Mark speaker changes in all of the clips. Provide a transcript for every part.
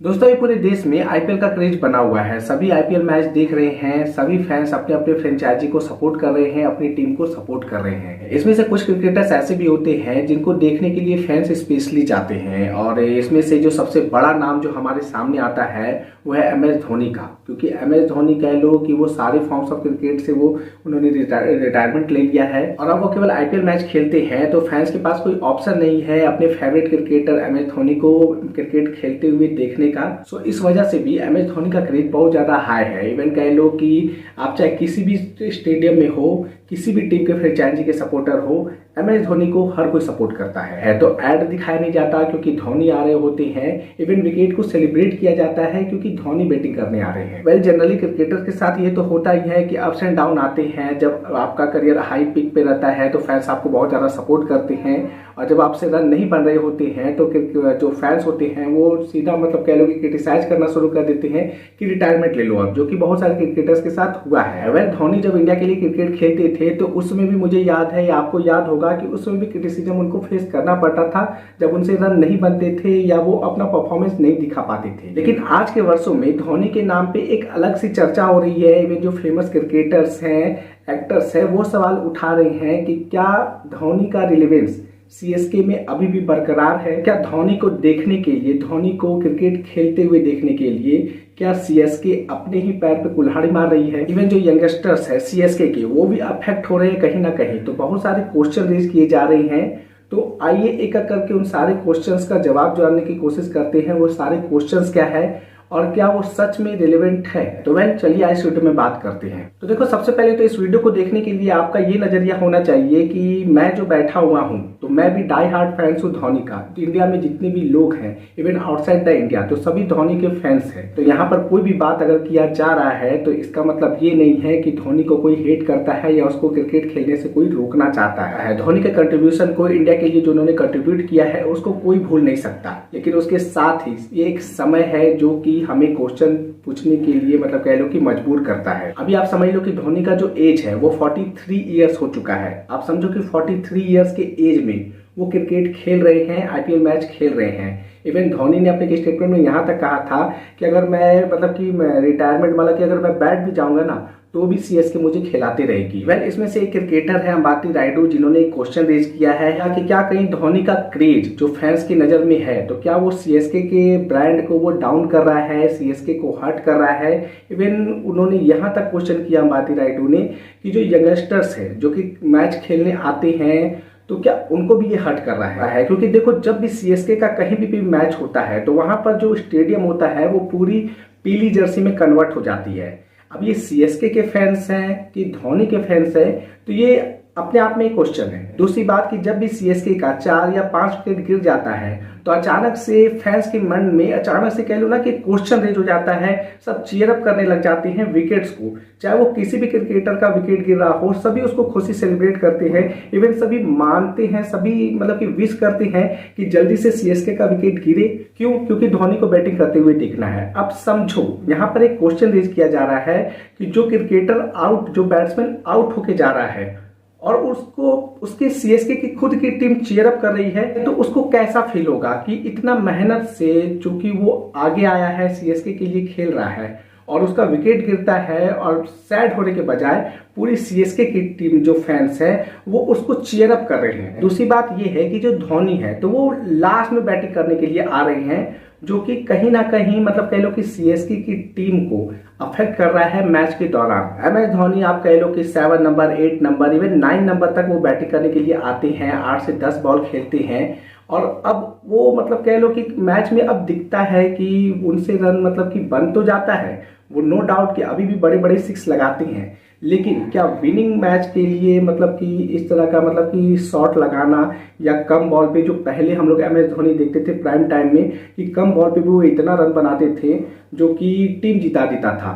Speaker 1: दोस्तों ये पूरे देश में आईपीएल का क्रेज बना हुआ है। सभी आईपीएल मैच देख रहे हैं, सभी फैंस अपने अपने फ्रेंचाइजी को सपोर्ट कर रहे हैं, अपनी टीम को सपोर्ट कर रहे हैं। इसमें से कुछ क्रिकेटर्स ऐसे भी होते हैं जिनको देखने के लिए फैंस स्पेशली जाते हैं और इसमें से जो सबसे बड़ा नाम जो हमारे सामने आता है वो है MS धोनी का। क्योंकि MS धोनी कह लो कि वो सारे फॉर्म्स ऑफ क्रिकेट से उन्होंने रिटायरमेंट ले लिया है और अब वो केवल आईपीएल मैच खेलते हैं। तो फैंस के पास कोई ऑप्शन नहीं है अपने फेवरेट क्रिकेटर MS धोनी को क्रिकेट खेलते हुए देखने का। सो इस वजह से भी MS धोनी का क्रेज बहुत ज्यादा हाई है। इवन कह लो कि आप चाहे किसी भी स्टेडियम में हो, किसी भी टीम के फ्रेंचाइजी के सपोर्टर हो, MS धोनी को हर कोई सपोर्ट करता है। तो ऐड दिखाया नहीं जाता क्योंकि धोनी आ रहे होते हैं। इवन विकेट को सेलिब्रेट किया जाता है क्योंकि धोनी बैटिंग करने आ रहे हैं। वेल जनरली क्रिकेटर्स के साथ ये तो होता ही है कि अप्स एंड डाउन आते हैं। जब आपका करियर हाई पीक पे रहता है तो फैंस आपको बहुत ज्यादा सपोर्ट करते हैं और जब आपसे रन नहीं बन रहे होते हैं तो जो फैंस होते हैं वो सीधा मतलब कह लो कि क्रिटिसाइज करना शुरू कर देते हैं कि रिटायरमेंट ले लो अब, जो कि बहुत सारे क्रिकेटर्स के साथ हुआ है। वेल धोनी जब इंडिया के लिए क्रिकेट खेलते थे तो उसमें भी मुझे याद है या आपको याद होगा कि उसमें भी क्रिटिसिज्म उनको फेस करना पड़ता था जब उनसे रन नहीं बनते थे या वो अपना परफॉर्मेंस नहीं दिखा पाते थे। लेकिन आज के वर्षों में धोनी के नाम पे एक अलग सी चर्चा हो रही है। इवन जो फेमस क्रिकेटर्स हैं, एक्टर्स हैं, वो सवाल उठा रहे हैं कि क्या धोनी का रिलेवेंस सीएसके में अभी भी बरकरार है? क्या धोनी को देखने के लिए, धोनी को क्रिकेट खेलते हुए देखने के लिए क्या सीएसके अपने ही पैर पे कुल्हाड़ी मार रही है? इवन जो यंगस्टर्स है सीएसके के वो भी अफेक्ट हो रहे हैं कहीं ना कहीं। तो बहुत सारे क्वेश्चन रेज किए जा रहे हैं। तो आइए एक एक करके उन सारे क्वेश्चंस का जवाब जानने की कोशिश करते हैं। वो सारे क्वेश्चंस क्या है और क्या वो सच में रिलेवेंट है? तो वेल चलिए आज इस वीडियो में बात करते हैं। तो देखो सबसे पहले तो इस वीडियो को देखने के लिए आपका ये नजरिया होना चाहिए कि मैं जो बैठा हुआ हूँ तो मैं भी डाई हार्ड फैंस हूँ धोनी का। तो इंडिया में जितने भी लोग हैं इवन आउटसाइड द इंडिया तो सभी धोनी के फैंस हैं। तो यहाँ पर कोई भी बात अगर किया जा रहा है तो इसका मतलब ये नहीं है कि धोनी को कोई हेट करता है या उसको क्रिकेट खेलने से कोई रोकना चाहता है। धोनी के कंट्रीब्यूशन को इंडिया के लिए जो उन्होंने कंट्रीब्यूट किया है उसको कोई भूल नहीं सकता। लेकिन उसके साथ ही ये एक समय है जो कि हमें क्वेश्चन पूछने के लिए मतलब कह लो कि मजबूर करता है। अभी आप समझ लो कि धोनी का जो एज है वो 43 इयर्स हो चुका है। आप समझो कि 43 इयर्स के एज में वो क्रिकेट खेल रहे हैं, आईपीएल मैच खेल रहे हैं। इवन धोनी ने अपने स्टेटमेंट में यहाँ तक कहा था कि अगर मैं मतलब कि रिटायरमेंट मतलब कि अगर मैं बैठ भी जाऊंगा ना तो भी सीएसके मुझे खिलाते रहेगी। वेल इसमें से एक क्रिकेटर है अंबाती रायडू जिन्होंने एक क्वेश्चन रेज किया है कि क्या कहीं धोनी का क्रेज जो फैंस की नजर में है तो क्या वो सीएसके के ब्रांड को वो डाउन कर रहा है, सीएसके को हर्ट कर रहा है? इवन उन्होंने यहाँ तक क्वेश्चन किया अंबाती रायडू ने कि जो यंगस्टर्स है जो कि मैच खेलने आते हैं तो क्या उनको भी ये हर्ट कर रहा है? क्योंकि देखो जब भी सीएसके का कहीं भी मैच होता है तो वहां पर जो स्टेडियम होता है वो पूरी पीली जर्सी में कन्वर्ट हो जाती है। अब ये सीएसके के फैंस हैं कि धोनी के फैंस हैं तो ये अपने आप में एक क्वेश्चन है। दूसरी बात कि जब भी सीएसके का 4 या 5 विकेट गिर जाता है तो अचानक से फैंस के मन में अचानक से कह लो ना कि क्वेश्चन रेज हो जाता है। सब चीयर अप करने लग जाते हैं विकेट्स को, चाहे वो किसी भी क्रिकेटर का विकेट गिर रहा हो, सभी उसको खुशी सेलिब्रेट करते हैं। इवन सभी मानते हैं, सभी मतलब कि विश करते हैं कि जल्दी से सीएसके का विकेट गिरे। क्यों? क्योंकि धोनी को बैटिंग करते हुए देखना है। अब समझो यहाँ पर एक क्वेश्चन रेज किया जा रहा है कि जो क्रिकेटर आउट, जो बैट्समैन आउट होके जा रहा है और उसको उसके सीएसके की खुद की टीम चीयर अप कर रही है तो उसको कैसा फील होगा कि इतना मेहनत से चूंकि वो आगे आया है, सीएसके के लिए खेल रहा है और उसका विकेट गिरता है और सैड होने के बजाय पूरी सीएसके की टीम जो फैंस है वो उसको चीयर अप कर रहे हैं। दूसरी बात ये है कि जो धोनी है तो वो लास्ट में बैटिंग करने के लिए आ रहे हैं जो कि कहीं ना कहीं मतलब कह लो कि सीएसके की टीम को अफेक्ट कर रहा है मैच के दौरान। MS धोनी आप कह लो कि 7 नंबर, 8 नंबर, इवन 9 नंबर तक वो बैटिंग करने के लिए आते हैं, 8 से 10 बॉल खेलते हैं और अब वो मतलब कह लो कि मैच में अब दिखता है कि उनसे रन मतलब कि बन तो जाता है, वो नो डाउट कि अभी भी बड़े बड़े 6 लगाते हैं। लेकिन क्या विनिंग मैच के लिए मतलब कि इस तरह का मतलब कि शॉट लगाना या कम बॉल पे, जो पहले हम लोग MS धोनी देखते थे प्राइम टाइम में कि कम बॉल पे भी वो इतना रन बनाते थे जो कि टीम जिता देता था,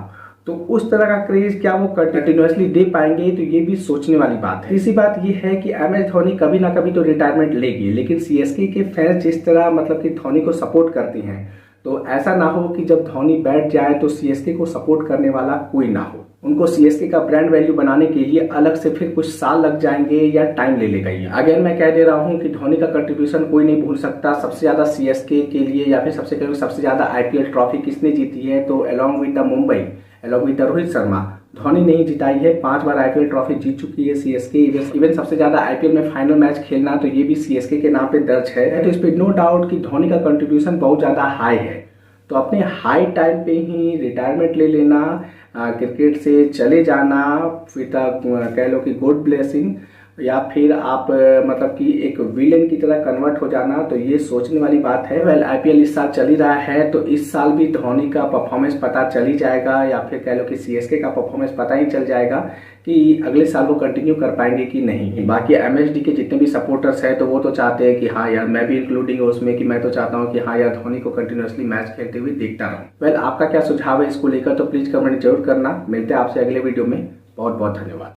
Speaker 1: तो उस तरह का क्रेज क्या वो कंटिन्यूसली दे पाएंगे? तो ये भी सोचने वाली बात है। तीसरी बात ये है कि MS धोनी कभी ना कभी तो रिटायरमेंट लेगी, लेकिन सीएसके के फैंस जिस तरह मतलब कि धोनी को सपोर्ट करते हैं तो ऐसा ना हो कि जब धोनी बैठ जाए तो सीएसके को सपोर्ट करने वाला कोई ना हो। उनको सीएसके का ब्रांड वैल्यू बनाने के लिए अलग से फिर कुछ साल लग जाएंगे या टाइम ले लेगा। ये अगेन मैं कह दे रहा हूं कि धोनी का कंट्रीब्यूशन कोई नहीं भूल सकता। सबसे ज्यादा सीएसके के लिए या फिर सबसे ज्यादा आईपीएल ट्रॉफी किसने जीती है, तो along with the Mumbai, along with the Rohit Sharma, Dhoni नहीं जिताई है। 5 बार आईपीएल ट्रॉफी जीत चुकी है सीएसके। इवन सबसे ज्यादा आईपीएल में फाइनल मैच खेलना तो ये भी सीएसके के नाम पे दर्ज है। तो इस पे नो डाउट कि धोनी का कंट्रीब्यूशन बहुत ज्यादा हाई है। तो अपने हाई टाइम पे ही रिटायरमेंट ले लेना, क्रिकेट से चले जाना विद कह लो कि गुड ब्लेसिंग, या फिर आप मतलब कि एक विलेन की तरह कन्वर्ट हो जाना, तो ये सोचने वाली बात है। वेल आईपीएल इस साल चल ही रहा है, तो इस साल भी धोनी का परफॉर्मेंस पता चल ही जाएगा, या फिर कह लो कि सीएसके का परफॉर्मेंस पता ही चल जाएगा कि अगले साल वो कंटिन्यू कर पाएंगे कि नहीं। बाकी एमएसडी के जितने भी सपोर्टर्स हैं तो वो तो चाहते हैं कि हाँ यार, मैं भी इंक्लूडिंग हूँ उसमें, कि मैं तो चाहता हूँ कि हाँ यार धोनी को कंटिन्यूअसली मैच खेलते हुए देखता रहूँ। वेल आपका क्या सुझाव है इसको लेकर, तो प्लीज कमेंट जरूर करना। मिलते हैं आपसे अगले वीडियो में। बहुत बहुत धन्यवाद।